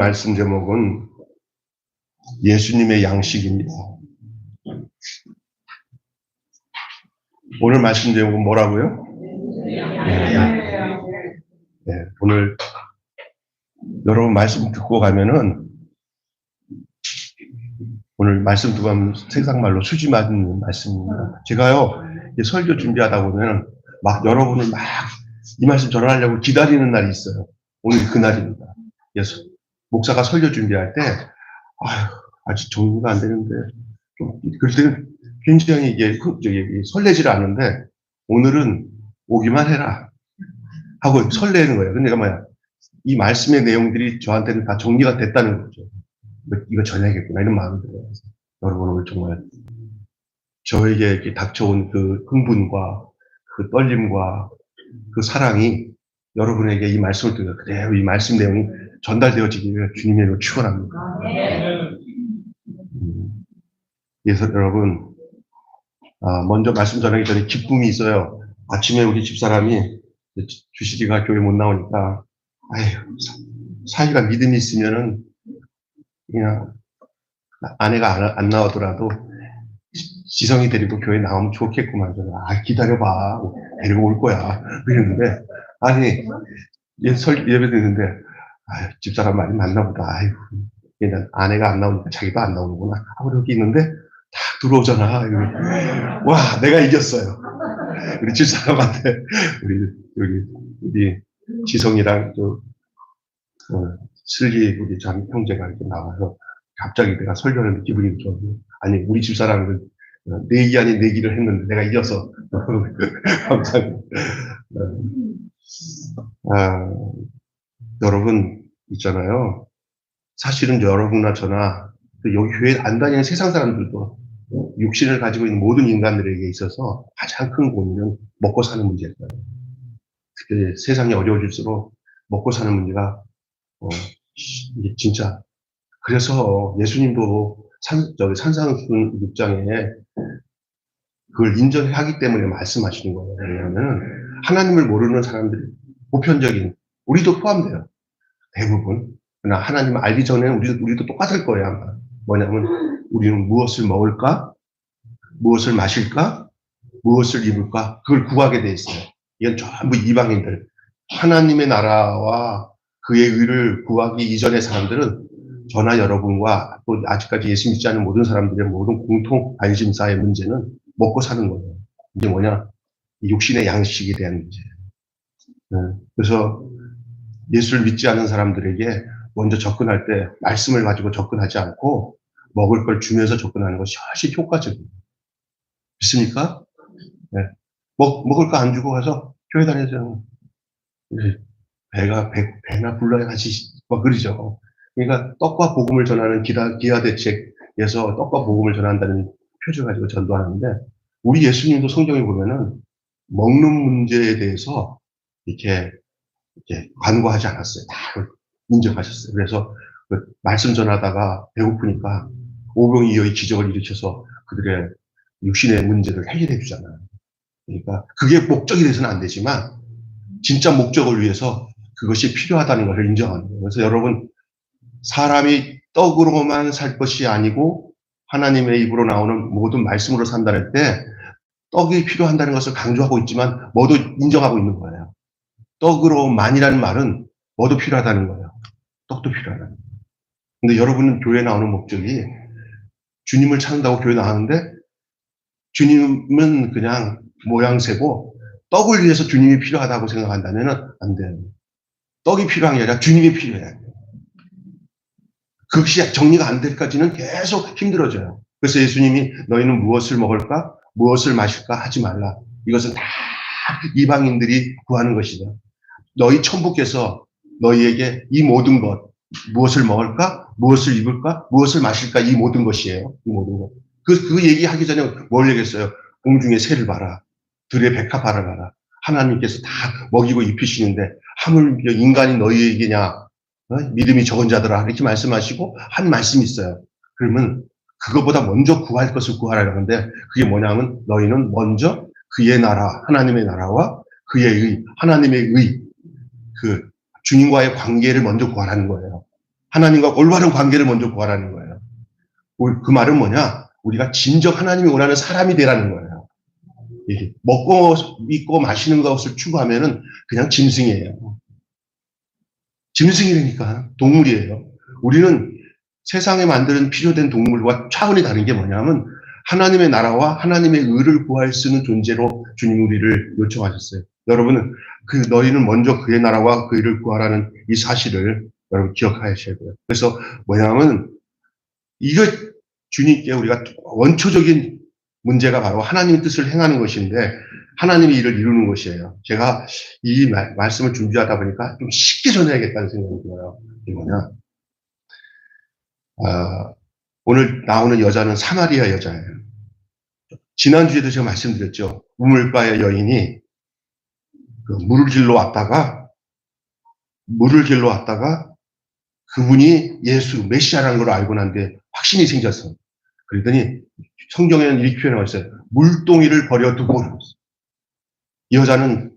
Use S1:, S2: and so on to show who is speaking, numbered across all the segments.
S1: 말씀 제목은 예수님의 양식입니다. 오늘 말씀 제목은 뭐라고요? 네, 오늘 여러분 말씀 듣고 가면은 오늘 말씀 듣고 가면 세상말로 수지 맞는 말씀입니다. 제가요 설교 준비하다 보면 막 여러분을 막 이 말씀 전하려고 기다리는 날이 있어요. 오늘 그날입니다. 그래서 목사가 설교 준비할 때 아직 정리가 안 되는데 그럴 때는 굉장히 이게 설레지를 않는데 오늘은 오기만 해라 하고 설레는 거예요. 근데 뭐야, 이 말씀의 내용들이 저한테는 다 정리가 됐다는 거죠. 이거 전해야겠구나 이런 마음이 들어요. 여러분 오늘 정말 저에게 이렇게 닥쳐온 그 흥분과 그 떨림과 그 사랑이 여러분에게 이 말씀을 듣고 그대로 이 말씀 내용이 전달되어지기를 주님의 이름으로 축원합니다. 그래서 여러분 먼저 말씀 전하기 전에 기쁨이 있어요. 아침에 우리 집사람이 주식이가 교회 못 나오니까 사이가 믿음이 있으면은 그냥 아내가 안 나오더라도 지성이 데리고 교회 나오면 좋겠구만. 기다려봐. 데리고 올 거야. 그랬는데, 예배 드는데, 집사람 많이 만나 보다. 그냥 아내가 안 나오니까 자기도 안 나오는구나. 하고 여기 있는데, 딱 들어오잖아. 와, 내가 이겼어요. 우리 집사람한테, 우리 지성이랑 슬기, 우리 형제가 이렇게 나와서, 갑자기 내가 설교하는데 기분이 좋아. 아니, 우리 집사람은 내기 아닌 내기를 했는데 내가 이겨서 감사합니다. 여러분 있잖아요. 사실은 여러분이나 저나 여기 교회 안 다니는 세상 사람들도 육신을 가지고 있는 모든 인간들에게 있어서 가장 큰 고민은 먹고 사는 문제예요. 특히 세상이 어려워질수록 먹고 사는 문제가 이게 진짜. 그래서 예수님도 산상수훈 6장에 그걸 인정하기 때문에 말씀하시는 거예요. 왜냐하면 하나님을 모르는 사람들이 보편적인, 우리도 포함돼요. 대부분. 그러나 하나님을 알기 전에는 우리도 똑같을 거예요. 아마. 뭐냐면 우리는 무엇을 먹을까? 무엇을 마실까? 무엇을 입을까? 그걸 구하게 돼 있어요. 이건 전부 이방인들. 하나님의 나라와 그의 의를 구하기 이전의 사람들은 저나 여러분과 또 아직까지 예수 믿지 않는 모든 사람들의 모든 공통 관심사의 문제는 먹고 사는 거예요. 이게 뭐냐? 육신의 양식에 대한 문제예요. 그래서 예수를 믿지 않는 사람들에게 먼저 접근할 때 말씀을 가지고 접근하지 않고 먹을 걸 주면서 접근하는 것이 훨씬 효과적이에요. 믿습니까? 네. 먹을 거 안 주고 가서 교회 다니세요. 배나 불러야 같이 막 그러죠. 그러니까 떡과 복음을 전하는 기아대책에서 떡과 복음을 전한다는 표절 가지고 전도하는데 우리 예수님도 성경에 보면은 먹는 문제에 대해서 이렇게 관고하지 않았어요. 다 인정하셨어요. 그래서 그 말씀 전하다가 배고프니까 오병이어의 기적을 일으켜서 그들의 육신의 문제를 해결해 주잖아요. 그러니까 그게 목적이 돼서는 안 되지만 진짜 목적을 위해서 그것이 필요하다는 것을 인정하는 거예요. 그래서 여러분 사람이 떡으로만 살 것이 아니고 하나님의 입으로 나오는 모든 말씀으로 산다는 때 떡이 필요한다는 것을 강조하고 있지만 뭐도 인정하고 있는 거예요. 떡으로만이라는 말은 뭐도 필요하다는 거예요. 떡도 필요하다는 거예요. 근데 여러분은 교회 나오는 목적이 주님을 찾는다고 교회 나왔는데 주님은 그냥 모양새고 떡을 위해서 주님이 필요하다고 생각한다면 안 돼요. 떡이 필요한 게 아니라 주님이 필요해요. 그것이 정리가 안 될까지는 계속 힘들어져요. 그래서 예수님이 너희는 무엇을 먹을까? 무엇을 마실까? 하지 말라. 이것은 다 이방인들이 구하는 것이다. 너희 천부께서 너희에게 이 모든 것, 무엇을 먹을까? 무엇을 입을까? 무엇을 마실까? 이 모든 것이에요. 이 모든 것. 그 얘기하기 전에 뭘 얘기했어요? 공중의 새를 봐라. 들의 백합화를 봐라. 하나님께서 다 먹이고 입히시는데 하물며 인간이 너희에게냐? 믿음이 적은 자들아 이렇게 말씀하시고 한 말씀이 있어요. 그러면 그거보다 먼저 구할 것을 구하라는 건데 그게 뭐냐면 너희는 먼저 그의 나라, 하나님의 나라와 그의 의, 하나님의 의, 그 주님과의 관계를 먼저 구하라는 거예요. 하나님과 올바른 관계를 먼저 구하라는 거예요. 그 말은 뭐냐? 우리가 진정 하나님이 원하는 사람이 되라는 거예요. 먹고 입고 마시는 것을 추구하면은 그냥 짐승이에요. 짐승이라니까. 동물이에요. 우리는 세상에 만드는 필요된 동물과 차원이 다른 게 뭐냐면 하나님의 나라와 하나님의 의를 구할 수 있는 존재로 주님 우리를 요청하셨어요. 여러분은 너희는 먼저 그의 나라와 그 의를 구하라는 이 사실을 여러분 기억하셔야 돼요. 그래서 뭐냐면 이거 주님께 우리가 원초적인 문제가 바로 하나님의 뜻을 행하는 것인데 하나님의 일을 이루는 것이에요. 제가 이 말씀을 준비하다 보니까 좀 쉽게 전해야겠다는 생각이 들어요. 이게 뭐냐? 오늘 나오는 여자는 사마리아 여자예요. 지난주에도 제가 말씀드렸죠. 우물가의 여인이 물을 길러 왔다가 그분이 예수, 메시아라는 걸 알고 난 뒤에 확신이 생겼어요. 그랬더니 성경에는 이렇게 표현하고 있어요. 물동이를 버려두고 이 여자는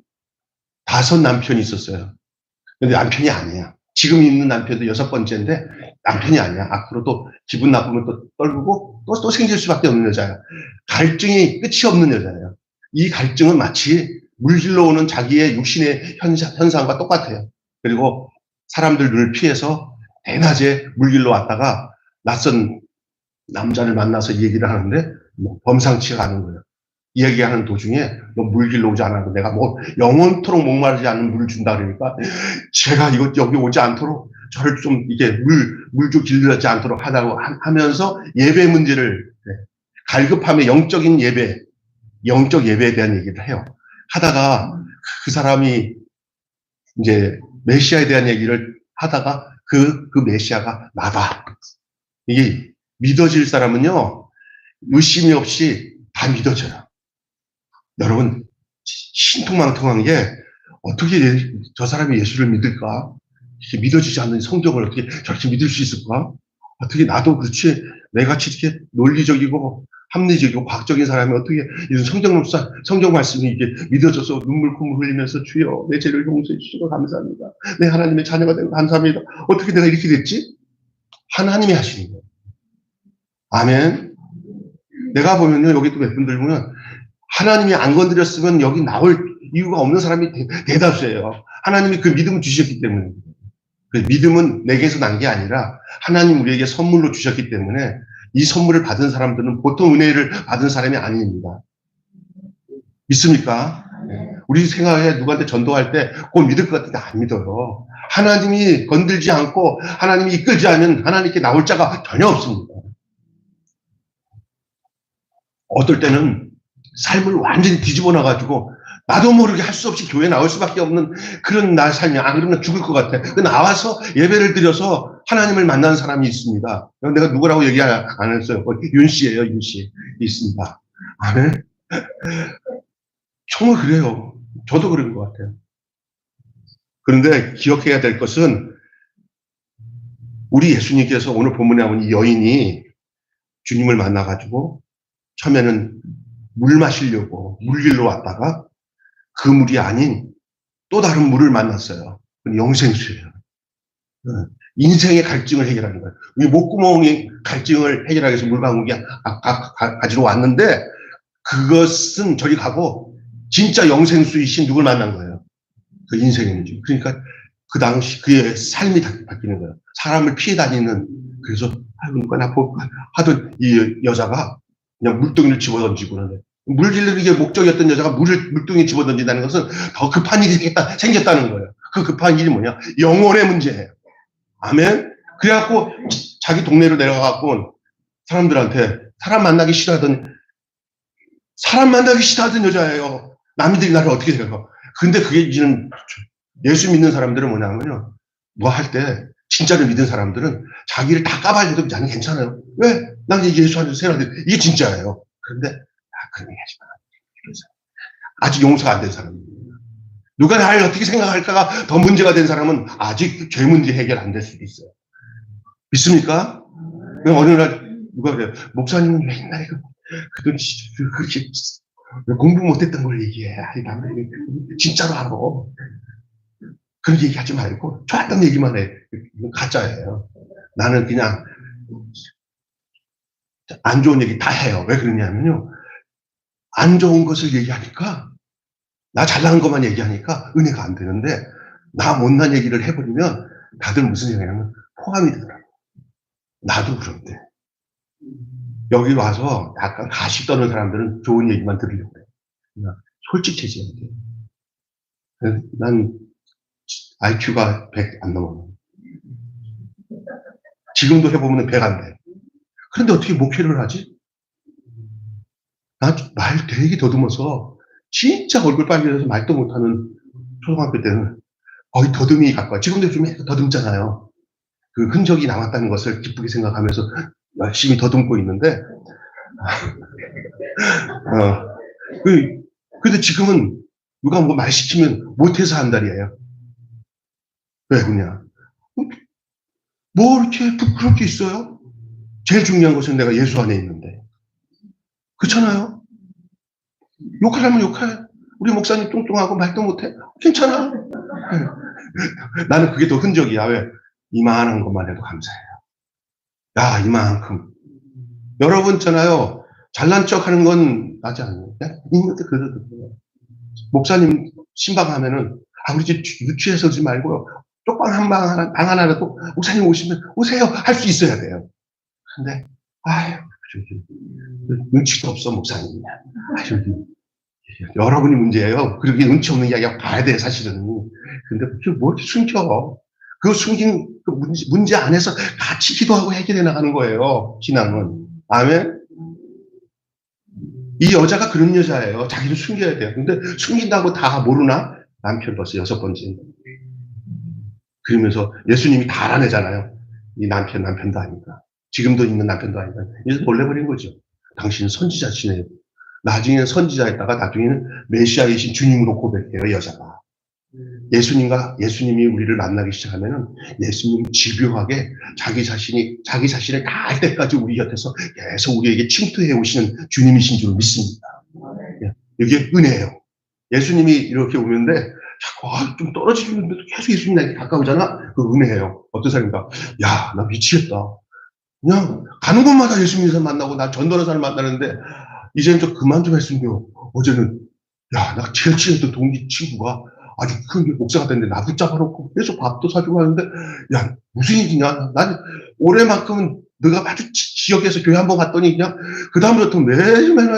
S1: 5 남편이 있었어요. 근데 남편이 아니야. 지금 있는 남편도 6번째인데 남편이 아니야. 앞으로도 기분 나쁘면 또 떨고 또 생길 수밖에 없는 여자야. 갈증이 끝이 없는 여자예요. 이 갈증은 마치 물질러 오는 자기의 육신의 현상과 똑같아요. 그리고 사람들 눈을 피해서 대낮에 물길로 왔다가 낯선 남자를 만나서 얘기를 하는데 범상치가 않은 거예요. 이야기하는 도중에 너 물길로 오지 않아도 내가 영원토록 목마르지 않는 물을 준다 그러니까 제가 여기 오지 않도록 저를 좀 이게 물 좀 길러지 않도록 하다고 하면서 예배 문제를 갈급함의 영적 예배에 대한 얘기를 해요. 하다가 그 사람이 이제 메시아에 대한 얘기를 하다가 그 메시아가 나다. 이게 믿어질 사람은요, 의심이 없이 다 믿어져요. 여러분, 신통망통한 게 어떻게 저 사람이 예수를 믿을까? 이렇게 믿어지지 않는 성경을 어떻게 저렇게 믿을 수 있을까? 어떻게 나도 그렇지, 내같이 이렇게 논리적이고 합리적이고 과학적인 사람이 어떻게 이런 성경 말씀이 이게 믿어져서 눈물 콧물 흘리면서 주여 내 죄를 용서해 주시고 감사합니다. 내 하나님의 자녀가 되고 감사합니다. 어떻게 내가 이렇게 됐지? 하나님이 하시는 거예요. 아멘. 내가 보면요, 여기 또 몇 분들 보면 하나님이 안 건드렸으면 여기 나올 이유가 없는 사람이 대다수예요. 하나님이 그 믿음을 주셨기 때문에. 그 믿음은 내게서 난 게 아니라 하나님 우리에게 선물로 주셨기 때문에 이 선물을 받은 사람들은 보통 은혜를 받은 사람이 아닙니다. 믿습니까? 우리 생각에 누구한테 전도할 때 꼭 믿을 것 같은데 안 믿어요. 하나님이 건들지 않고 하나님이 이끌지 않으면 하나님께 나올 자가 전혀 없습니다. 어떨 때는 삶을 완전히 뒤집어 놔가지고 나도 모르게 할 수 없이 교회 나올 수밖에 없는 그런 나의 삶이 안 그러면 죽을 것 같아. 나와서 예배를 드려서 하나님을 만난 사람이 있습니다. 내가 누구라고 얘기 안 했어요. 윤 씨예요, 윤 씨. 있습니다. 아멘. 정말 그래요. 저도 그런 것 같아요. 그런데 기억해야 될 것은 우리 예수님께서 오늘 본문에 나온 이 여인이 주님을 만나가지고 처음에는 물 마시려고 물길로 왔다가 그 물이 아닌 또 다른 물을 만났어요. 영생수예요. 인생의 갈증을 해결하는 거예요. 이 목구멍의 갈증을 해결하기 위해서 물방울이 가지러 왔는데 그것은 저리 가고 진짜 영생수이신 누굴 만난 거예요. 그 인생의 문제. 그러니까 그 당시 그의 삶이 바뀌는 거예요. 사람을 피해 다니는 그래서 누가 나 보고 하던 이 여자가 그냥 물동이를 집어던지고 그러는데 물 길르는 게 목적이었던 여자가 물동이 집어던진다는 것은 더 급한 일이 생겼다는 거예요. 그 급한 일이 뭐냐? 영혼의 문제예요. 아멘? 그래갖고 자기 동네로 내려가갖고 사람들한테 사람 만나기 싫어하던 여자예요. 남들이 나를 어떻게 생각해요? 근데 그게 이제는 예수 믿는 사람들은 뭐냐면요. 뭐 할 때 진짜로 믿은 사람들은 자기를 다 까발려도 나는 괜찮아요. 왜? 난 예수 안에서 생각하는데 이게 진짜예요. 그런데 그런 얘기 하지 마. 아직 용서가 안 된 사람입니다. 누가 나를 어떻게 생각할까가 더 문제가 된 사람은 아직 죄 문제 해결 안 될 수도 있어요. 믿습니까? 어느 날 누가 그래요. 목사님은 맨날 그렇게 공부 못했던 걸 얘기해. 진짜로 하고 그런 얘기하지 말고 좋았던 얘기만 해. 이건 가짜예요. 나는 그냥 안 좋은 얘기 다 해요. 왜 그러냐면요. 안 좋은 것을 얘기하니까, 나 잘나는 것만 얘기하니까 은혜가 안 되는데, 나 못난 얘기를 해버리면 다들 무슨 얘기냐면 포함이 되더라고. 나도 그런데. 여기 와서 약간 가시 떠는 사람들은 좋은 얘기만 들으려고 그래. 그냥 솔직해져야 돼. 난 IQ가 100 안 넘어. 지금도 해보면 100 안 돼. 그런데 어떻게 목회를 하지? 나 말 되게 더듬어서 진짜 얼굴 빨개져서 말도 못하는 초등학교 때는 거의 더듬이 가까워. 지금도 좀 더듬잖아요. 그 흔적이 남았다는 것을 기쁘게 생각하면서 열심히 더듬고 있는데, 근데 지금은 누가 뭐 말 시키면 못해서 한달이에요. 왜 그러냐? 뭐 이렇게 부끄러울 게 있어요? 제일 중요한 것은 내가 예수 안에 있는데. 그렇잖아요? 욕하려면 욕해. 우리 목사님 뚱뚱하고 말도 못해. 괜찮아. 나는 그게 더 흔적이야. 왜? 이만한 것만 해도 감사해요. 야, 이만큼. 여러분 있잖아요. 잘난 척 하는 건 나지 않아요. 있는데 그래도 목사님 신방하면은, 우리 집 유치해서 오지 말고요. 쪽방 방 하나라도 목사님 오시면 오세요. 할 수 있어야 돼요. 근데, 눈치도 없어, 목사님. 여러분이 문제예요. 그렇게 눈치 없는 이야기가 봐야 돼, 사실은. 근데 그게 뭐 이렇게 숨겨. 그 숨긴 그 문제 안에서 같이 기도하고 해결해 나가는 거예요, 신앙은. 아멘? 이 여자가 그런 여자예요. 자기를 숨겨야 돼요. 근데 숨긴다고 다 모르나? 남편 벌써 6번째. 그러면서 예수님이 다 알아내잖아요. 이 남편도 아닌가. 지금도 있는 남편도 아닌가. 이래서 놀래버린 거죠. 당신은 선지자시네요. 나중에는 선지자였다가 나중에는 메시아이신 주님으로 고백해요, 여자가. 예수님이 우리를 만나기 시작하면은 예수님은 집요하게 자기 자신을 다 알 때까지 우리 곁에서 계속 우리에게 침투해 오시는 주님이신 줄 믿습니다. 이게 은혜예요. 예수님이 이렇게 오는데 자꾸 좀 떨어지는데도 계속 예수님에게 가까우잖아. 그 은혜예요. 어떤 사람인가? 야, 나 미치겠다. 그냥 가는 곳마다 예수님을 만나고 나 전도하는 사람 만나는데 이제는 좀 그만 좀 했으면. 어제는 야, 나 제일 친했던 동기 친구가 아주 큰 목사가 됐는데 나 붙잡아놓고 계속 밥도 사주고 하는데, 야, 무슨 일이냐? 난 올해만큼은 너가 아주 지역에서 교회 한번 갔더니 그냥 그다음부터 매일매일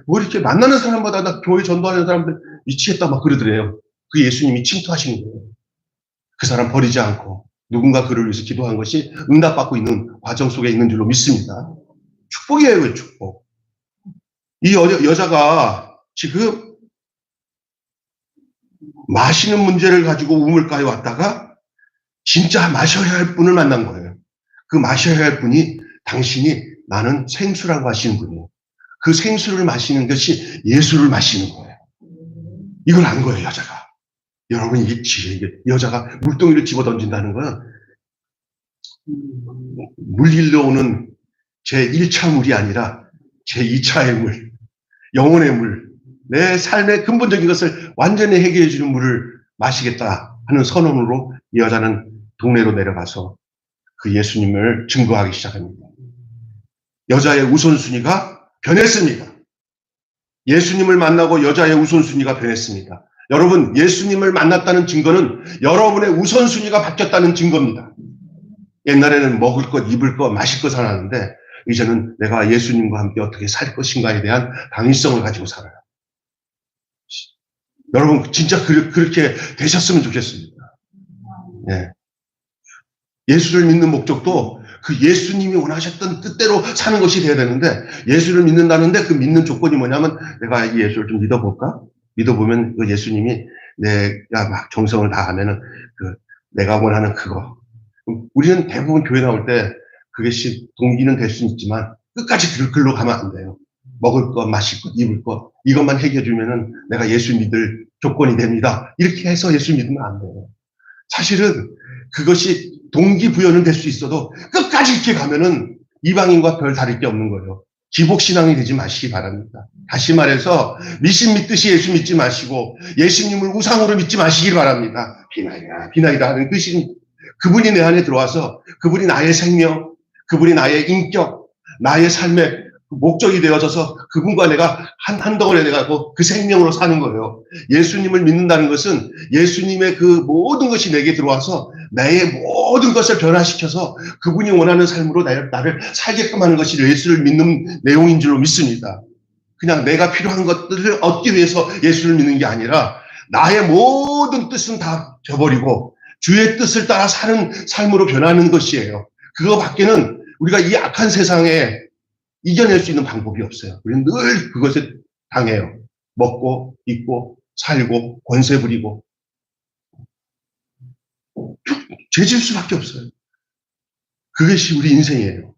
S1: 뭐 이렇게 만나는 사람마다 나 교회 전도하는 사람들 미치겠다 막 그러더래요. 그 예수님이 침투하시는 거예요. 그 사람 버리지 않고 누군가 그를 위해서 기도한 것이 응답받고 있는 과정 속에 있는 줄로 믿습니다. 축복이에요, 축복. 이 여자가 지금 마시는 문제를 가지고 우물가에 왔다가 진짜 마셔야 할 분을 만난 거예요. 그 마셔야 할 분이 당신이 나는 생수라고 하시는 분이에요. 그 생수를 마시는 것이 예수를 마시는 거예요. 이걸 안 거예요, 여자가. 여러분, 이게 여자가 물동이를 집어 던진다는 건 물 일러오는 제1차 물이 아니라 제2차의 물, 영혼의 물, 내 삶의 근본적인 것을 완전히 해결해 주는 물을 마시겠다 하는 선언으로 이 여자는 동네로 내려가서 그 예수님을 증거하기 시작합니다. 여자의 우선순위가 변했습니다. 예수님을 만나고 여자의 우선순위가 변했습니다. 여러분, 예수님을 만났다는 증거는 여러분의 우선순위가 바뀌었다는 증거입니다. 옛날에는 먹을 것, 입을 것, 마실 것 살았는데 이제는 내가 예수님과 함께 어떻게 살 것인가에 대한 당위성을 가지고 살아요. 여러분, 진짜 그렇게 되셨으면 좋겠습니다. 네. 예수를 믿는 목적도 그 예수님이 원하셨던 뜻대로 사는 것이 돼야 되는데, 예수를 믿는다는데 그 믿는 조건이 뭐냐면 내가 이 예수를 좀 믿어볼까? 믿어보면 그 예수님이 내가 막 정성을 다하면은 내가 원하는 그거. 우리는 대부분 교회 나올 때 그것이 동기는 될 수 있지만 끝까지 글로 가면 안 돼요. 먹을 것, 마실 것, 입을 것, 이것만 해결해 주면은 내가 예수 믿을 조건이 됩니다. 이렇게 해서 예수 믿으면 안 돼요. 사실은 그것이 동기부여는 될 수 있어도 끝까지 이렇게 가면은 이방인과 별 다를 게 없는 거예요. 기복신앙이 되지 마시기 바랍니다. 다시 말해서 미신 믿듯이 예수 믿지 마시고 예수님을 우상으로 믿지 마시기 바랍니다. 비나이다 하는 그분이 내 안에 들어와서 그분이 나의 생명, 그분이 나의 인격, 나의 삶의 목적이 되어져서 그분과 내가 한 덩어리 돼가고 그 생명으로 사는 거예요. 예수님을 믿는다는 것은 예수님의 그 모든 것이 내게 들어와서 나의 모든 것을 변화시켜서 그분이 원하는 삶으로 나를 살게끔 하는 것이 예수를 믿는 내용인 줄로 믿습니다. 그냥 내가 필요한 것들을 얻기 위해서 예수를 믿는 게 아니라 나의 모든 뜻은 다 저버리고 주의 뜻을 따라 사는 삶으로 변하는 것이에요. 그거 밖에는 우리가 이 악한 세상에 이겨낼 수 있는 방법이 없어요. 우리는 늘 그것에 당해요. 먹고 입고 살고 권세 부리고 죄질 수밖에 없어요. 그것이 우리 인생이에요.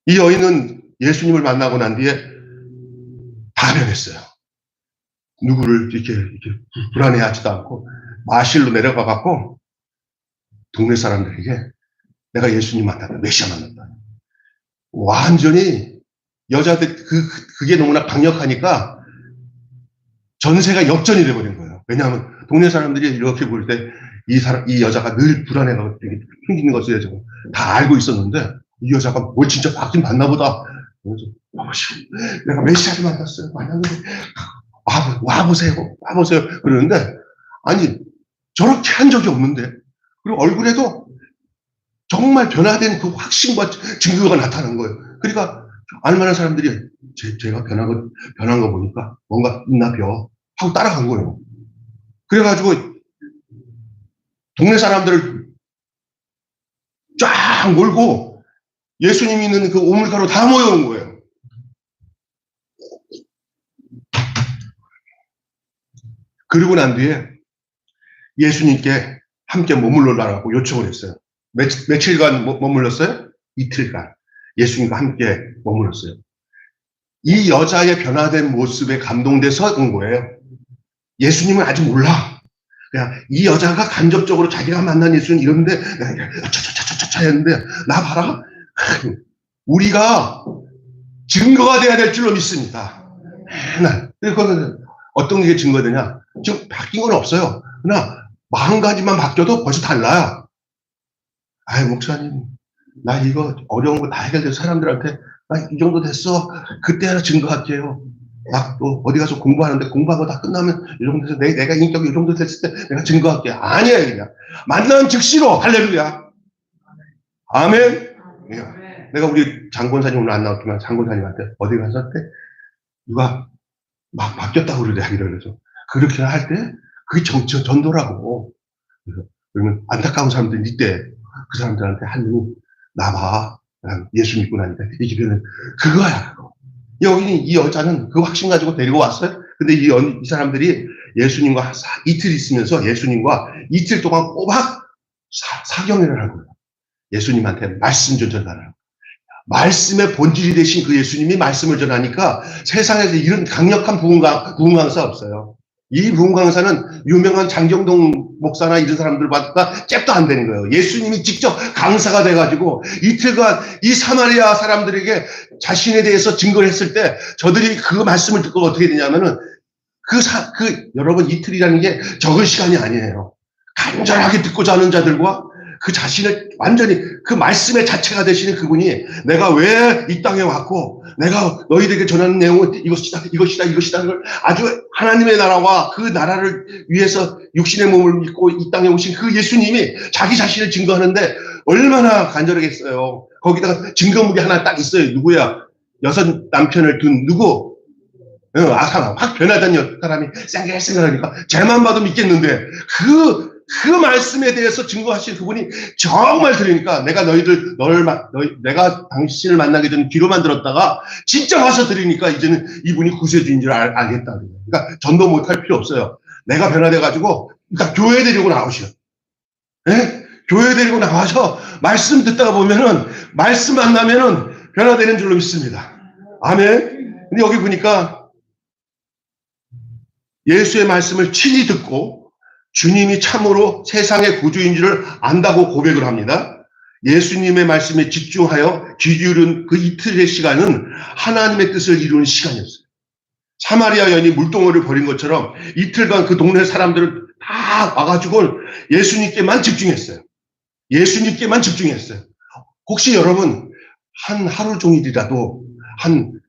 S1: 이 여인은 예수님을 만나고 난 뒤에 다 변했어요. 누구를 이렇게 불안해하지도 않고 마실로 내려가 갖고 동네 사람들에게 내가 예수님 만났다, 메시아 만났다. 완전히 여자들 그게 너무나 강력하니까 전세가 역전이 돼버린 거예요. 왜냐하면 동네 사람들이 이렇게 볼 때 이 여자가 늘 불안해가지고 숨기는 것을 다 알고 있었는데 이 여자가 뭘 진짜 받긴 받나 보다. 그래서 내가 메시아를 만났어요. 만났는데 와보세요. 그러는데 아니 저렇게 한 적이 없는데 그리고 얼굴에도 정말 변화된 그 확신과 증거가 나타난 거예요. 그러니까 알만한 사람들이 제가 변한 거 보니까 뭔가 있나 벼 하고 따라간 거예요. 그래가지고 동네 사람들을 쫙 몰고 예수님이 있는 그 오물가로 다 모여온 거예요. 그러고 난 뒤에 예수님께 함께 머물러라고 요청을 했어요. 며칠간 머물렀어요? 이틀간 예수님과 함께 머물렀어요. 이 여자의 변화된 모습에 감동돼서 온 거예요. 예수님은 아직 몰라. 그냥 이 여자가 간접적으로 자기가 만난 예수는 이런데 차차차차차 했는데 나 봐라. 우리가 증거가 돼야 될 줄로 믿습니다. 맨날. 그거는 어떤 게 증거되냐? 지금 바뀐 건 없어요. 그러나 마음가짐만 바뀌어도 벌써 달라요. 아이 목사님 나 이거 어려운 거 다 해결돼서 사람들한테 나 이 정도 됐어. 그때 하나 증거할게요. 막 또 어디 가서 공부하는데 공부한 거 다 끝나면 이 정도 돼서 내가 인격이 이 정도 됐을 때 내가 증거할게. 아니에요. 그냥 만난 즉시로 할렐루야. 아멘. 내가 우리 장권사님 오늘 안 나왔지만 장권사님한테 어디 가서 때 누가 막 바뀌었다고 그러죠. 그렇게 할 때 그게 전도라고. 그러면 안타까운 사람들이 이때 그 사람들한테 하느님 나봐. 예수 믿고 나니까 이게 변해. 그거야. 그거. 여기 이 여자는 그 확신 가지고 데리고 왔어요. 근데 이 사람들이 예수님과 이틀 있으면서 예수님과 이틀 동안 꼬박 사경회를 한 거예요. 예수님한테 말씀 전하라고. 말씀의 본질이 되신 그 예수님이 말씀을 전하니까 세상에서 이런 강력한 부흥 강사 없어요. 이 부흥 강사는 유명한 장경동 목사나 이런 사람들보다 잽도 안 되는 거예요. 예수님이 직접 강사가 돼가지고 이틀간 이 사마리아 사람들에게 자신에 대해서 증거를 했을 때 저들이 그 말씀을 듣고 어떻게 되냐면은 여러분 이틀이라는 게 적은 시간이 아니에요. 간절하게 듣고자 하는 자들과 그 자신을 완전히 그 말씀의 자체가 되시는 그분이 내가 왜 이 땅에 왔고 내가 너희들에게 전하는 내용은 이것이다 걸 아주 하나님의 나라와 그 나라를 위해서 육신의 몸을 믿고 이 땅에 오신 그 예수님이 자기 자신을 증거하는데 얼마나 간절하겠어요. 거기다가 증거물이 하나 딱 있어요. 누구야? 6 남편을 둔 누구? 아사마 확 변하던 사람이 생각하니까 쟤만 봐도 믿겠는데 그 말씀에 대해서 증거하신 그분이 정말 들으니까 내가 내가 당신을 만나기 전에 귀로만 들었다가 진짜 와서 들으니까 이제는 이분이 구세주인 줄 알겠다. 그러니까 전도 못할 필요 없어요. 내가 변화돼가지고 그러니까 교회 데리고 나오셔. 예? 교회 데리고 나와서 말씀 듣다가 보면은 말씀 만나면은 변화되는 줄로 믿습니다. 아멘. 근데 여기 보니까 예수의 말씀을 친히 듣고 주님이 참으로 세상의 구주인 줄을 안다고 고백을 합니다. 예수님의 말씀에 집중하여 귀 기울인 그 이틀의 시간은 하나님의 뜻을 이루는 시간이었어요. 사마리아 여인이 물동어를 버린 것처럼 이틀간 그 동네 사람들은 다 와가지고 예수님께만 집중했어요. 예수님께만 집중했어요. 혹시 여러분 한 하루 종일이라도 한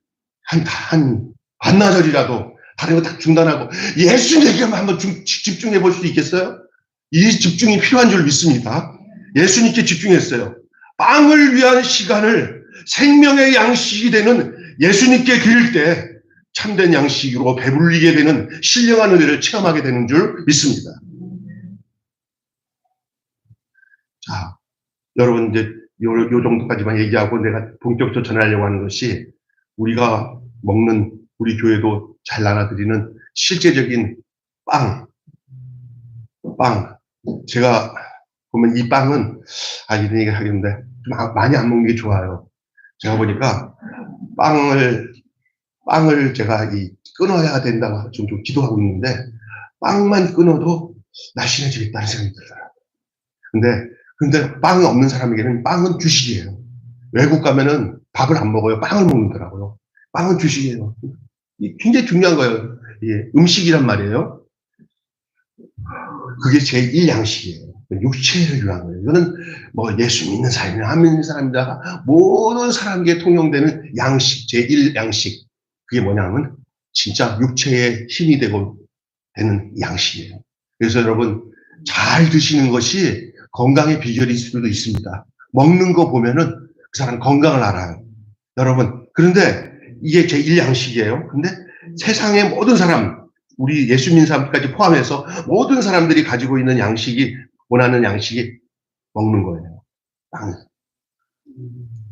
S1: 반나절이라도 다른 거 다 중단하고 예수님께만 한번 집중해 볼 수 있겠어요? 이 집중이 필요한 줄 믿습니다. 예수님께 집중했어요. 빵을 위한 시간을 생명의 양식이 되는 예수님께 드릴 때 참된 양식으로 배불리게 되는 신령한 은혜를 체험하게 되는 줄 믿습니다. 자, 여러분 이제 요 정도까지만 얘기하고 내가 본격적으로 전하려고 하는 것이 우리가 먹는 우리 교회도 잘 나눠드리는 실제적인 빵. 제가 보면 이 빵은 이런 얘기 하겠는데 좀 많이 안 먹는 게 좋아요. 제가 보니까 빵을 제가 끊어야 된다고 좀 기도하고 있는데 빵만 끊어도 날씬해지겠다는 생각이 들어요. 근데 빵이 없는 사람에게는 빵은 주식이에요. 외국 가면은 밥을 안 먹어요. 빵을 먹는더라고요. 빵은 주식이에요. 굉장히 중요한 거예요. 음식이란 말이에요. 그게 제1 양식이에요. 육체를 위한 거예요. 이거는 뭐 예수 믿는 사람이나 안 믿는 사람이나 모든 사람에게 통용되는 양식, 제1 양식. 그게 뭐냐면 진짜 육체의 힘이 되는 양식이에요. 그래서 여러분 잘 드시는 것이 건강의 비결일 수도 있습니다. 먹는 거 보면은 그 사람 건강을 알아요. 여러분, 그런데 이게 제1 양식이에요. 근데 세상의 모든 사람, 우리 예수 믿는 사람까지 포함해서 모든 사람들이 가지고 있는 양식이, 원하는 양식이 먹는 거예요. 빵.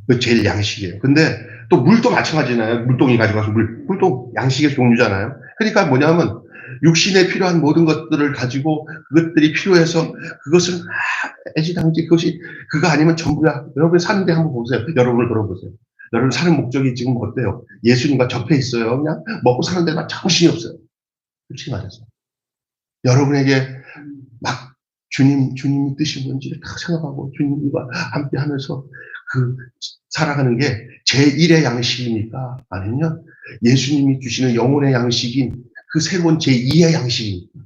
S1: 그 제일 양식이에요. 근데 또 물도 마찬가지잖아요. 물동이 가져가서 물도 양식의 종류잖아요. 그러니까 뭐냐면 육신에 필요한 모든 것들을 가지고 그것들이 필요해서 그것을 애지당지 그거 아니면 전부야. 여러분 사는데 한번 보세요. 여러분을 돌아보세요. 여러분 사는 목적이 지금 어때요? 예수님과 접해 있어요. 그냥 먹고 사는데 막 정신이 없어요. 솔직히 말해서. 여러분에게 막 주님이 뜻이 뭔지를 딱 생각하고 주님과 함께 하면서 살아가는 게 제1의 양식입니까? 아니면 예수님이 주시는 영혼의 양식인 그 새로운 제2의 양식입니까?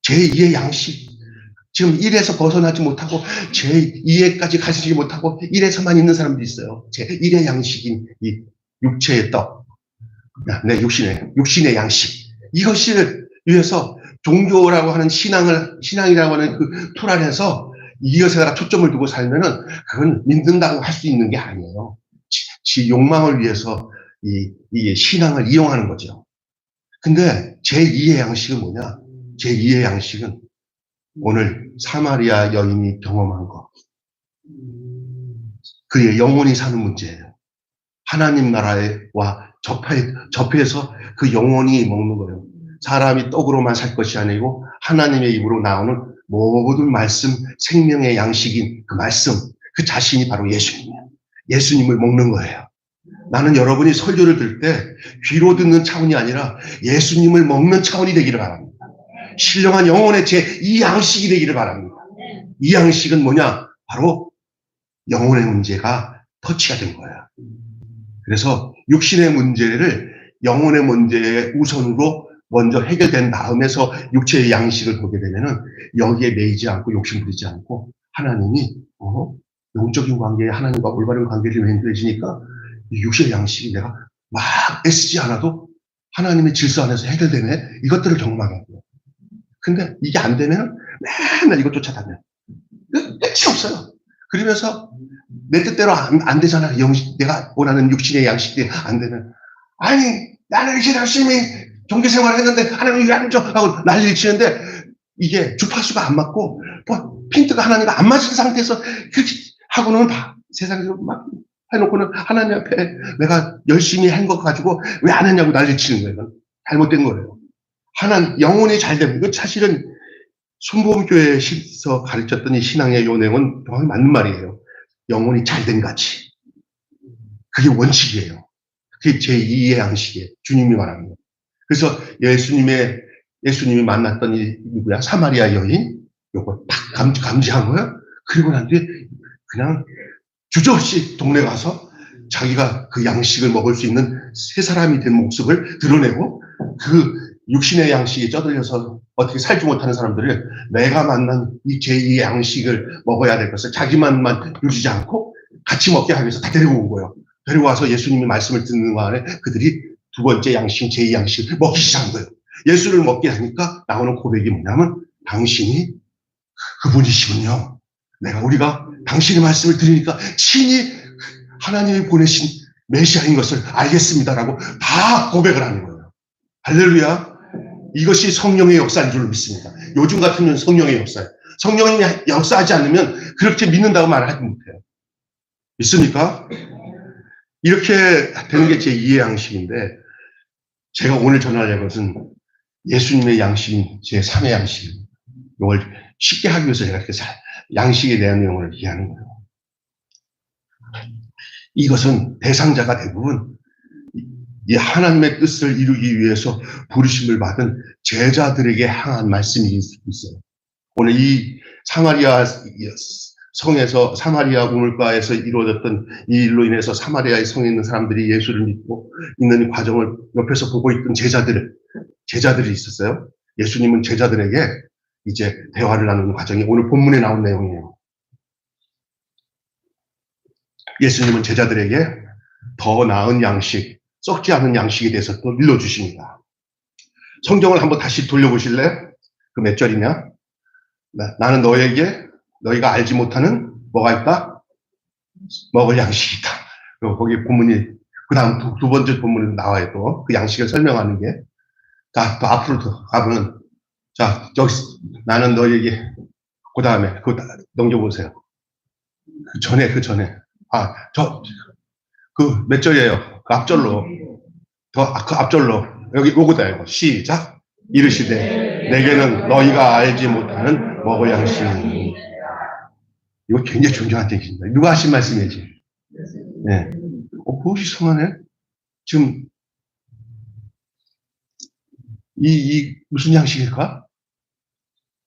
S1: 제2의 양식. 지금 1에서 벗어나지 못하고 제2에까지 가시지 못하고 1에서만 있는 사람들이 있어요. 제1의 양식인 이 육체의 떡. 네, 육신의 양식. 이것을 위해서 종교라고 하는 신앙이라고 하는 그 틀 안에서 이것에다가 초점을 두고 살면은 그건 믿는다고 할 수 있는 게 아니에요. 지 욕망을 위해서 이 신앙을 이용하는 거죠. 근데 제2의 양식은 뭐냐? 제2의 양식은 오늘 사마리아 여인이 경험한 것. 그의 영혼이 사는 문제예요. 하나님 나라와 접해서 그 영혼이 먹는 거예요. 사람이 떡으로만 살 것이 아니고 하나님의 입으로 나오는 모든 말씀, 생명의 양식인 그 말씀, 그 자신이 바로 예수님이에요. 예수님을 먹는 거예요. 나는 여러분이 설교를 들을 때 귀로 듣는 차원이 아니라 예수님을 먹는 차원이 되기를 바랍니다. 신령한 영혼의 제2 양식이 되기를 바랍니다. 이 양식은 뭐냐? 바로 영혼의 문제가 터치가 된 거야. 그래서 육신의 문제를 영혼의 문제의 우선으로 먼저 해결된 다음에서 육체의 양식을 보게 되면은 여기에 매이지 않고 욕심부리지 않고 하나님이 영적인 관계에 하나님과 올바른 관계를 맺어지니까 육체의 양식이 내가 막 애쓰지 않아도 하나님의 질서 안에서 해결되네. 이것들을 경험하게 돼요. 근데 이게 안 되면 맨날 이것 쫓아다녀요. 끝이 없어요. 그러면서 내 뜻대로 안 되잖아. 내가 원하는 육신의 양식이 안 되면 아니 나는 이렇게 열심히 종교생활을 했는데 하나님이 왜 안 줘? 하고 난리를 치는데 이게 주파수가 안 맞고 핀트가 하나님과 안 맞은 상태에서 그렇게 하고는 세상에서 막 해놓고는 하나님 앞에 내가 열심히 한 것 가지고 왜 안 했냐고 난리를 치는 거예요. 잘못된 거예요. 영혼이 잘 되면 이거 사실은 순복음교회에서 가르쳤던 이 신앙의 요령은 정말 맞는 말이에요. 영혼이 잘된 가치. 그게 원칙이에요. 그게 제2의 양식이에요. 주님이 말합니다. 그래서 예수님이 만났던 사마리아 여인, 요거 딱 감지한 거예요. 그리고 난 뒤에 그냥 주저없이 동네 가서 자기가 그 양식을 먹을 수 있는 새 사람이 된 모습을 드러내고 그 육신의 양식에 쩌들려서 어떻게 살지 못하는 사람들을 내가 만난 이 제2의 양식을 먹어야 될 것을 자기만만 누리지 않고 같이 먹게 하기 위해서 다 데리고 온 거예요. 데리고 와서 예수님이 말씀을 듣는 동안에 그들이 두 번째 양식, 제2 양식을 먹기 시작한 거예요. 예수를 먹게 하니까 나오는 고백이 뭐냐면 당신이 그분이시군요. 우리가 당신의 말씀을 들으니까 친히 하나님이 보내신 메시아인 것을 알겠습니다라고 다 고백을 하는 거예요. 할렐루야. 이것이 성령의 역사인 줄 믿습니다. 요즘 같으면 성령의 역사예요. 성령이 역사하지 않으면 그렇게 믿는다고 말하지 못해요. 믿습니까? 이렇게 되는 게 제2의 양식인데 제가 오늘 전할 것은 예수님의 양식인 제3의 양식입니다. 이걸 쉽게 하기 위해서 제가 이렇게 양식에 대한 내용을 이해하는 거예요. 이것은 대상자가 대부분 이 하나님의 뜻을 이루기 위해서 부르심을 받은 제자들에게 향한 말씀이 있어요. 오늘 이 사마리아 성에서 사마리아 우물가에서 이루어졌던 이 일로 인해서 사마리아의 성에 있는 사람들이 예수를 믿고 있는 과정을 옆에서 보고 있던 제자들이 있었어요. 예수님은 제자들에게 이제 대화를 나누는 과정이 오늘 본문에 나온 내용이에요. 예수님은 제자들에게 더 나은 양식, 썩지 않은 양식에 대해서 또 일러주십니다. 성경을 한번 다시 돌려보실래? 그 몇 절이냐? 나는 너에게 너희가 알지 못하는 뭐가 있다? 먹을 양식이 있다. 거기 본문이 그 다음 두 번째 본문에 나와요. 또 그 양식을 설명하는 게. 자, 또 앞으로 더 가보면 자, 저기 나는 너에게 그 다음에 그거 넘겨보세요. 그 전에 그 몇 절이에요? 그 앞절로 그 앞절로 여기 요거다 이거 시작. 이르시되 내게는 너희가 알지 못하는 먹을 양식이. 이거 굉장히 중요한 얘기입니다. 누가 하신 말씀이지? 네. 그것이 성하네. 지금 무슨 양식일까?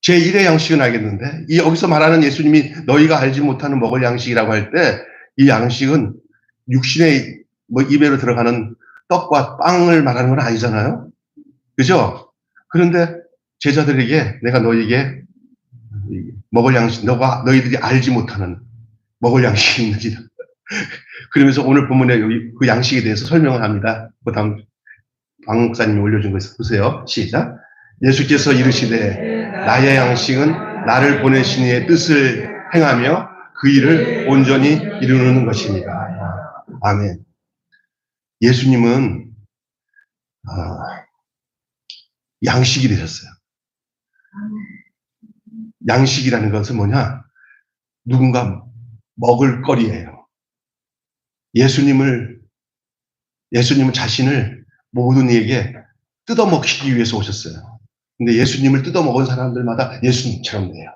S1: 제1의 양식은 알겠는데 여기서 말하는 예수님이 너희가 알지 못하는 먹을 양식이라고 할 때 이 양식은 육신의 입에로 들어가는 떡과 빵을 말하는 건 아니잖아요. 그죠? 그런데 제자들에게 내가 너희에게 먹을 양식, 너희들이 알지 못하는 먹을 양식이 있느니라. 그러면서 오늘 본문에 여기 그 양식에 대해서 설명을 합니다. 그 다음 방 목사님이 올려준 거 보세요. 시작. 예수께서 이르시되 나의 양식은 나를 보내신 이의 뜻을 행하며 그 일을 온전히 이루는 것입니다. 아멘. 예수님은 양식이 되셨어요. 양식이라는 것은 뭐냐? 누군가 먹을 거리예요. 예수님은 자신을 모든 이에게 뜯어먹히기 위해서 오셨어요. 근데 예수님을 뜯어먹은 사람들마다 예수님처럼 돼요.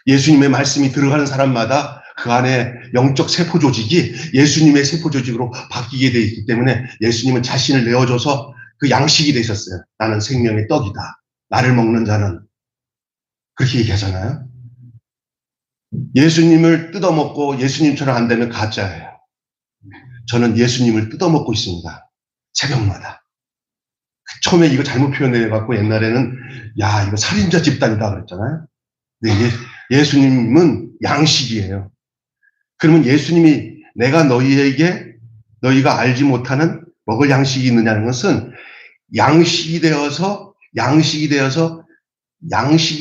S1: 예수님의 말씀이 들어가는 사람마다 그 안에 영적 세포 조직이 예수님의 세포 조직으로 바뀌게 되어 있기 때문에 예수님은 자신을 내어줘서 그 양식이 되셨어요. 나는 생명의 떡이다. 나를 먹는 자는. 그렇게 얘기하잖아요. 예수님을 뜯어먹고 예수님처럼 안 되면 가짜예요. 저는 예수님을 뜯어먹고 있습니다. 새벽마다. 처음에 이거 잘못 표현해갖고 옛날에는 야 이거 살인자 집단이다 그랬잖아요. 근데 예수님은 양식이에요. 그러면 예수님이 내가 너희가 알지 못하는 먹을 양식이 있느냐는 것은 양식이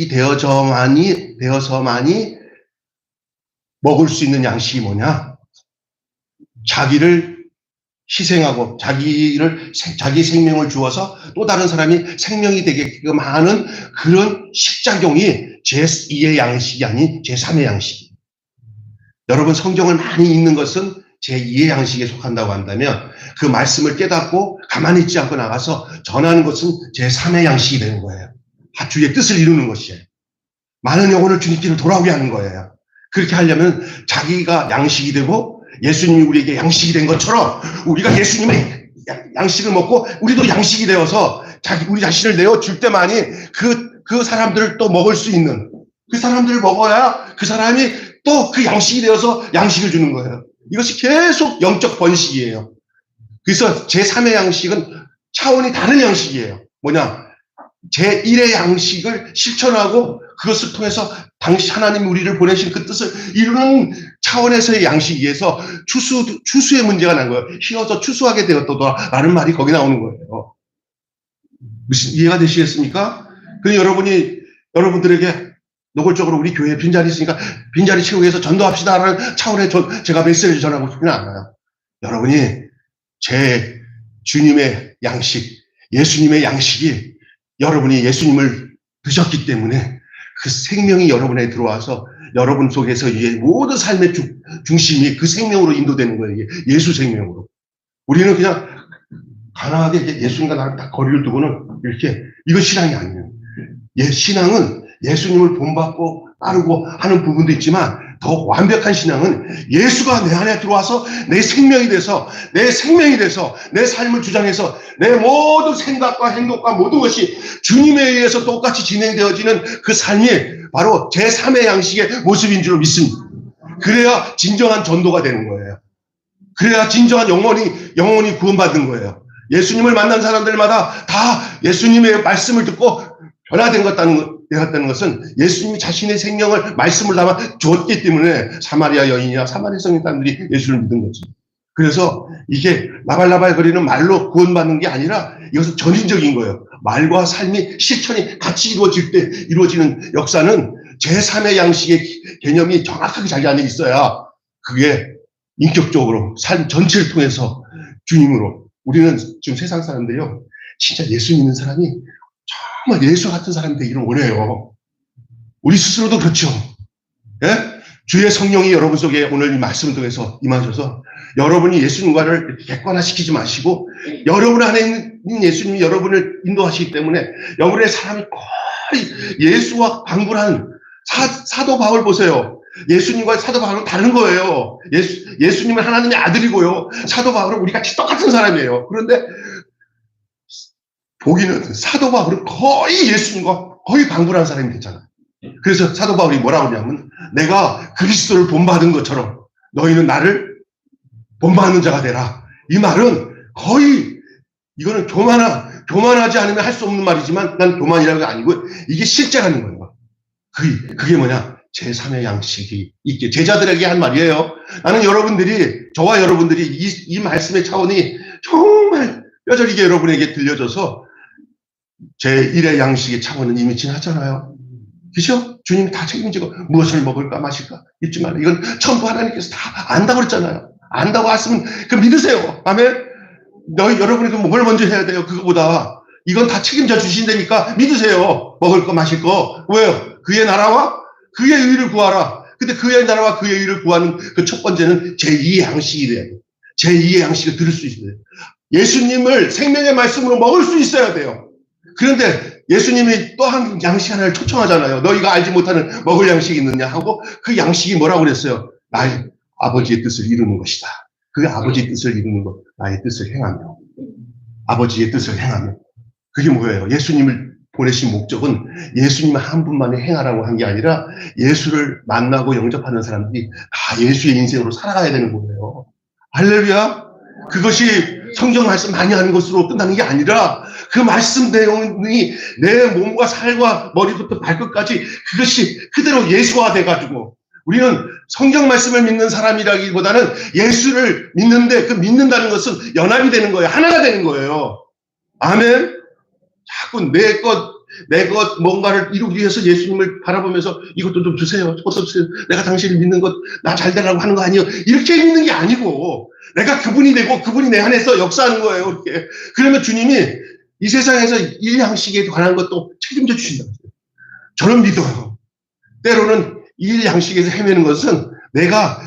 S1: 되어서만이 먹을 수 있는 양식이 뭐냐? 자기를 희생하고 자기 생명을 주어서 또 다른 사람이 생명이 되게끔 하는 그런 식작용이 제2의 양식이 아닌 제3의 양식이에요. 여러분 성경을 많이 읽는 것은 제2의 양식에 속한다고 한다면 그 말씀을 깨닫고 가만히 있지 않고 나가서 전하는 것은 제3의 양식이 되는 거예요. 주의 뜻을 이루는 것이에요. 많은 영혼을 주님께로 돌아오게 하는 거예요. 그렇게 하려면 자기가 양식이 되고 예수님이 우리에게 양식이 된 것처럼 우리가 예수님의 양식을 먹고 우리도 양식이 되어서 우리 자신을 내어줄 때만이 그 사람들을 또 먹을 수 있는 그 사람들을 먹어야 그 사람이 또 그 양식이 되어서 양식을 주는 거예요. 이것이 계속 영적 번식이에요. 그래서 제3의 양식은 차원이 다른 양식이에요. 뭐냐? 제1의 양식을 실천하고 그것을 통해서 당시 하나님이 우리를 보내신 그 뜻을 이루는 차원에서의 양식에 의해서 추수의 문제가 난 거예요. 휘어서 추수하게 되었다라는 말이 거기 나오는 거예요. 무슨 이해가 되시겠습니까? 그래서 여러분들에게 노골적으로 우리 교회에 빈자리 있으니까 빈자리 채우기 위해서 전도합시다라는 차원의 제가 메시지를 전하고 싶지는 않아요. 여러분이 제 주님의 양식, 예수님의 양식이 여러분이 예수님을 드셨기 때문에 그 생명이 여러분에 들어와서 여러분 속에서 이게 모든 삶의 중심이 그 생명으로 인도되는 거예요. 예수 생명으로. 우리는 그냥 가난하게 예수님과 나랑 딱 거리를 두고는 이렇게, 이거 신앙이 아니에요. 신앙은 예수님을 본받고 따르고 하는 부분도 있지만 더 완벽한 신앙은 예수가 내 안에 들어와서 내 생명이 돼서 내 삶을 주장해서 내 모든 생각과 행동과 모든 것이 주님에 의해서 똑같이 진행되어지는 그 삶이 바로 제3의 양식의 모습인 줄 믿습니다. 그래야 진정한 전도가 되는 거예요. 그래야 진정한 영혼이 구원받는 거예요. 예수님을 만난 사람들마다 다 예수님의 말씀을 듣고 변화된 되었다는 것은 예수님이 자신의 생명을 말씀을 담아 주었기 때문에 사마리아 여인이나 사마리아 성인 사람들이 예수를 믿은 거지. 그래서 이게 나발나발 거리는 말로 구원받는 게 아니라 이것은 전인적인 거예요. 말과 삶이 실천이 같이 이루어지는 역사는 제3의 양식의 개념이 정확하게 자기 안에 있어야 그게 인격적으로 삶 전체를 통해서 주님으로. 우리는 지금 세상 사람들이요, 진짜 예수 믿는 사람이 정말 예수 같은 사람이 되기를 원해요. 우리 스스로도 그렇죠. 예? 주의 성령이 여러분 속에 오늘 이 말씀을 통해서 임하셔서 여러분이 예수님과를 객관화시키지 마시고 여러분 안에 있는 예수님이 여러분을 인도하시기 때문에 여러분의 사람이 거의 예수와 방불한 사도 바울 보세요. 예수님과 사도 바울은 다른 거예요. 예수님은 하나님의 아들이고요. 사도 바울은 우리 같이 똑같은 사람이에요. 그런데 보기는 사도 바울은 거의 예수님과 거의 방불한 사람이 됐잖아요. 그래서 사도 바울이 뭐라고 하냐면 내가 그리스도를 본받은 것처럼 너희는 나를 본받는 자가 되라. 이 말은 거의 이거는 교만하지 않으면 할 수 없는 말이지만 난 교만이라는 게 아니고 이게 실제라는 거예요. 그게 뭐냐? 제3의 양식이 있게 제자들에게 한 말이에요. 나는 저와 여러분들이 이 말씀의 차원이 정말 뼈저리게 여러분에게 들려줘서 제1의 양식의 차원은 이미 지났잖아요. 그죠? 주님이 다 책임지고 무엇을 먹을까 마실까 잊지 말라. 이건 전부 하나님께서 다 안다고 그랬잖아요. 안다고 했으면 그 믿으세요. 아멘. 여러분이 뭘 먼저 해야 돼요? 그거보다 이건 다 책임져 주신다니까 믿으세요. 먹을 거 마실 거. 왜요? 그의 나라와 그의 의를 구하라. 근데 그의 나라와 그의 의를 구하는 그 첫 번째는 제2의 양식이 돼야 돼요. 제2의 양식을 들을 수 있어야 돼요. 예수님을 생명의 말씀으로 먹을 수 있어야 돼요. 그런데 예수님이 또 한 양식 하나를 초청하잖아요. 너희가 알지 못하는 먹을 양식이 있느냐 하고 그 양식이 뭐라고 그랬어요? 나의 아버지의 뜻을 이루는 것이다. 그 아버지의 뜻을 이루는 것, 나의 뜻을 행하며 아버지의 뜻을 행하며. 그게 뭐예요? 예수님을 보내신 목적은 예수님 한 분만에 행하라고 한 게 아니라 예수를 만나고 영접하는 사람들이 다 예수의 인생으로 살아가야 되는 거예요. 할렐루야. 그것이 성경 말씀 많이 하는 것으로 끝나는 게 아니라 그 말씀 내용이 내 몸과 살과 머리부터 발끝까지 그것이 그대로 예수화 돼가지고 우리는 성경 말씀을 믿는 사람이라기보다는 예수를 믿는데 그 믿는다는 것은 연합이 되는 거예요. 하나가 되는 거예요. 아멘. 자꾸 내 것 뭔가를 이루기 위해서 예수님을 바라보면서 이것도 좀 주세요. 저것도 주세요. 내가 당신을 믿는 것 나 잘 되라고 하는 거 아니에요. 이렇게 믿는 게 아니고 내가 그분이 되고 그분이 내 안에서 역사하는 거예요. 이렇게. 그러면 주님이 이 세상에서 일양식에 관한 것도 책임져 주신다고. 저는 믿어요. 때로는 일양식에서 헤매는 것은 내가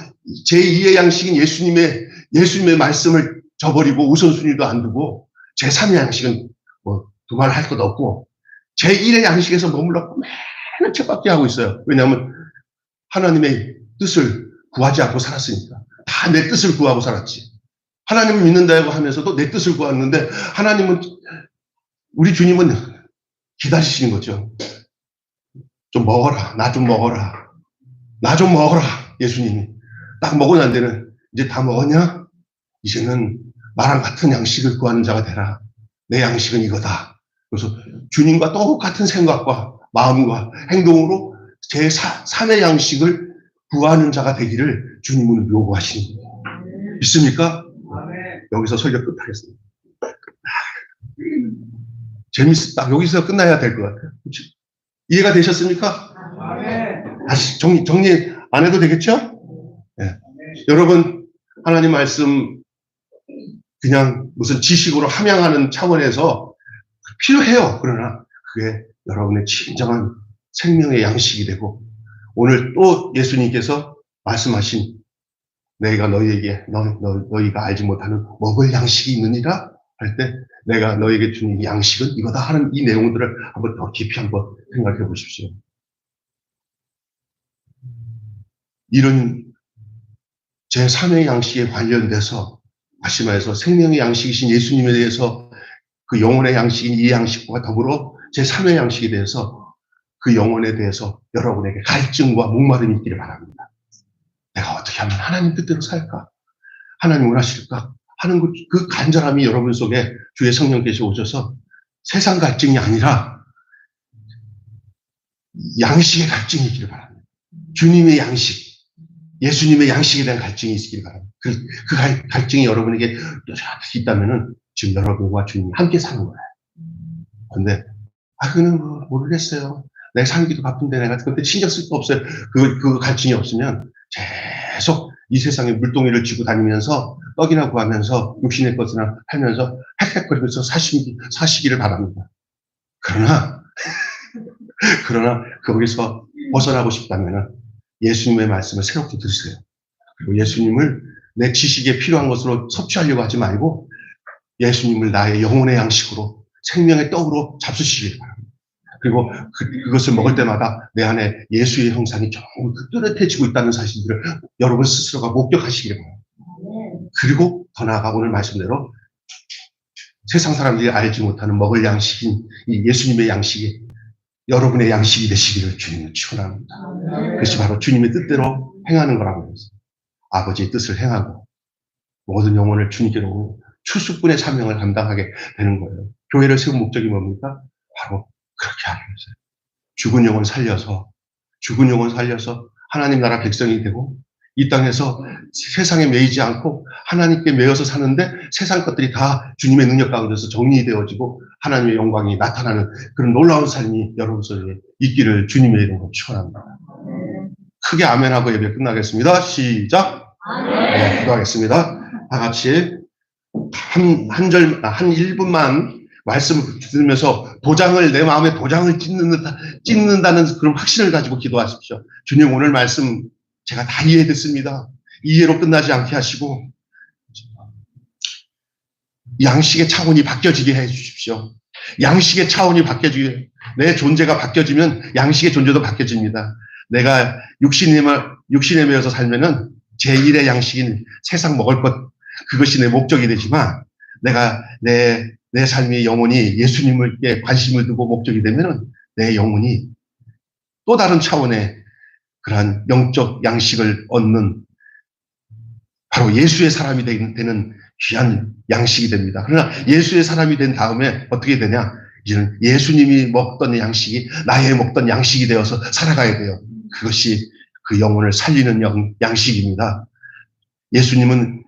S1: 제2의 양식인 예수님의 말씀을 저버리고 우선순위도 안 두고 제3의 양식은 뭐 두말할 것도 없고 제1의 양식에서 머물러 맨날 쳇바퀴 하고 있어요. 왜냐하면 하나님의 뜻을 구하지 않고 살았으니까. 다 내 뜻을 구하고 살았지. 하나님을 믿는다고 하면서도 내 뜻을 구하는데 우리 주님은 기다리시는 거죠. 좀 먹어라. 나 좀 먹어라. 나 좀 먹어라. 예수님이. 딱 먹고 난 데는 이제 다 먹었냐? 이제는 나랑 같은 양식을 구하는 자가 되라. 내 양식은 이거다. 그래서 주님과 똑같은 생각과 마음과 행동으로 제 3의 양식을 구하는 자가 되기를 주님은 요구하시는 거예요. 있습니까? 여기서 설교 끝하겠습니다. 재밌다. 여기서 끝나야 될 것 같아요. 그렇죠? 이해가 되셨습니까? 다시 정리 안 해도 되겠죠? 네. 여러분, 하나님 말씀 그냥 무슨 지식으로 함양하는 차원에서 필요해요. 그러나 그게 여러분의 진정한 생명의 양식이 되고, 오늘 또 예수님께서 말씀하신 내가 너희에게 너희가 알지 못하는 먹을 양식이 있느니라 할 때 내가 너희에게 주는 양식은 이거다 하는 이 내용들을 한번 더 깊이 한번 생각해 보십시오. 이런 제3의 양식에 관련돼서 다시 말해서 생명의 양식이신 예수님에 대해서 그 영혼의 양식인 이 양식과 더불어 제3의 양식에 대해서 그 영혼에 대해서 여러분에게 갈증과 목마름이 있기를 바랍니다. 내가 어떻게 하면 하나님 뜻대로 살까? 하나님 원하실까? 하는 그 간절함이 여러분 속에 주의 성령께서 오셔서 세상 갈증이 아니라 양식의 갈증이 있기를 바랍니다. 주님의 양식, 예수님의 양식에 대한 갈증이 있기를 바랍니다. 그 갈증이 여러분에게 있다면은 지금 여러분과 주님이 함께 사는 거예요. 근데 그는 모르겠어요. 내가 살기도 바쁜데 내가 그때 신경 쓸 거 없어요. 그 갈증이 없으면 계속 이 세상에 물동이를 쥐고 다니면서 떡이나 구하면서 육신의 것이나 팔면서 헥헥거리면서 사시기를 바랍니다. 그러나 거기서 벗어나고 싶다면 예수님의 말씀을 새롭게 들으세요. 그리고 예수님을 내 지식에 필요한 것으로 섭취하려고 하지 말고 예수님을 나의 영혼의 양식으로 생명의 떡으로 잡수시길 바랍니다. 그리고 그것을 먹을 때마다 내 안에 예수의 형상이 조금 뚜렷해지고 있다는 사실들을 여러분 스스로가 목격하시길 바랍니다. 그리고 더 나아가 오늘 말씀대로 세상 사람들이 알지 못하는 먹을 양식인 이 예수님의 양식이 여러분의 양식이 되시기를 주님을 축원합니다. 그것이 바로 주님의 뜻대로 행하는 거라고 했어요. 아버지의 뜻을 행하고 모든 영혼을 주님께로 출수꾼의 사명을 감당하게 되는 거예요. 교회를 세운 목적이 뭡니까? 바로 그렇게 하는 거죠. 죽은 영혼 살려서 하나님 나라 백성이 되고 이 땅에서 세상에 매이지 않고 하나님께 매여서 사는데 세상 것들이 다 주님의 능력 가운데서 정리되어지고 하나님의 영광이 나타나는 그런 놀라운 삶이 여러분 속에 있기를 주님의 이름으로 축원합니다. 크게 아멘하고 예배 끝나겠습니다. 시작. 네, 기도하겠습니다. 다 같이 한 1분만 말씀 들으면서 내 마음에 도장을 찍는다는 그런 확신을 가지고 기도하십시오. 주님, 오늘 말씀 제가 다 이해됐습니다. 이해로 끝나지 않게 하시고 양식의 차원이 바뀌어지게 해 주십시오. 양식의 차원이 바뀌어지게, 내 존재가 바뀌어지면 양식의 존재도 바뀌어집니다. 내가 육신에 매여서 살면은 제1의 양식인 세상 먹을 것, 그것이 내 목적이 되지만 내가 내 삶의 영혼이 예수님께 관심을 두고 목적이 되면은 내 영혼이 또 다른 차원의 그러한 영적 양식을 얻는 바로 예수의 사람이 되는 귀한 양식이 됩니다. 그러나 예수의 사람이 된 다음에 어떻게 되냐? 이제는 예수님이 먹던 양식이 나의 먹던 양식이 되어서 살아가야 돼요. 그것이 그 영혼을 살리는 양식입니다. 예수님은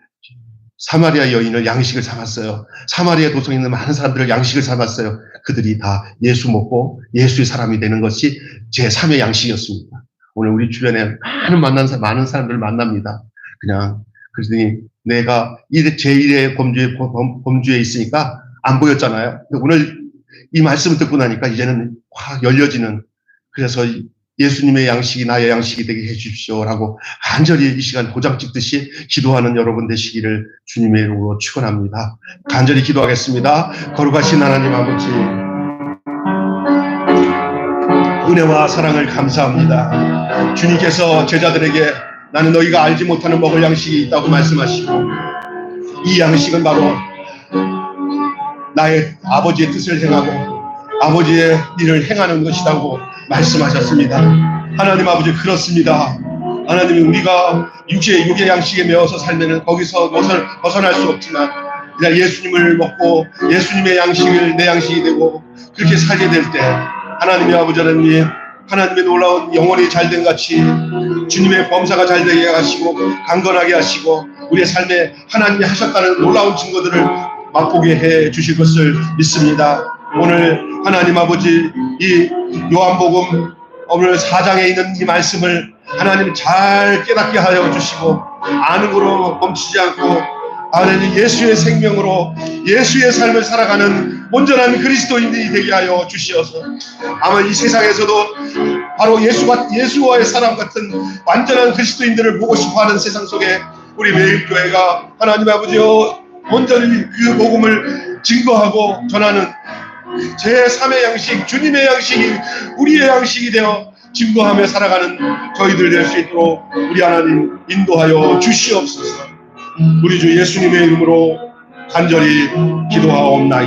S1: 사마리아 여인을 양식을 삼았어요. 사마리아 도성에 있는 많은 사람들을 양식을 삼았어요. 그들이 다 예수 먹고 예수의 사람이 되는 것이 제3의 양식이었습니다. 오늘 우리 주변에 많은 사람들을 만납니다. 그러더니 내가 제1의 범주에 있으니까 안 보였잖아요. 오늘 이 말씀을 듣고 나니까 이제는 확 열려지는, 그래서 예수님의 양식이 나의 양식이 되게 해주십시오라고 간절히 이 시간 도장 찍듯이 기도하는 여러분 되시기를 주님의 이름으로 축원합니다. 간절히 기도하겠습니다. 거룩하신 하나님 아버지, 은혜와 사랑을 감사합니다. 주님께서 제자들에게 나는 너희가 알지 못하는 먹을 양식이 있다고 말씀하시고, 이 양식은 바로 나의 아버지의 뜻을 행하고 아버지의 일을 행하는 것이라고 말씀하셨습니다. 하나님 아버지, 그렇습니다. 하나님이 우리가 육의 양식에 매어서 살면은 거기서 벗어날 수 없지만 그냥 예수님을 먹고 예수님의 양식을 내 양식이 되고 그렇게 살게 될 때 하나님의 아버지 하나님, 하나님의 놀라운 영혼이 잘된 같이 주님의 범사가 잘되게 하시고 강건하게 하시고 우리의 삶에 하나님이 하셨다는 놀라운 증거들을 맛보게 해 주실 것을 믿습니다. 오늘 하나님 아버지 이 요한복음 오늘 4장에 있는 이 말씀을 하나님 잘 깨닫게 하여 주시고 아는 거로 멈추지 않고 하나님 예수의 생명으로 예수의 삶을 살아가는 온전한 그리스도인들이 되게 하여 주시어서 아마 이 세상에서도 바로 예수와의 사람 같은 완전한 그리스도인들을 보고 싶어하는 세상 속에 우리 매일교회가 하나님 아버지여 온전히 그 복음을 증거하고 전하는 제3의 양식, 주님의 양식이 우리의 양식이 되어 증거하며 살아가는 저희들 될 수 있도록 우리 하나님 인도하여 주시옵소서. 우리 주 예수님의 이름으로 간절히 기도하옵나이다.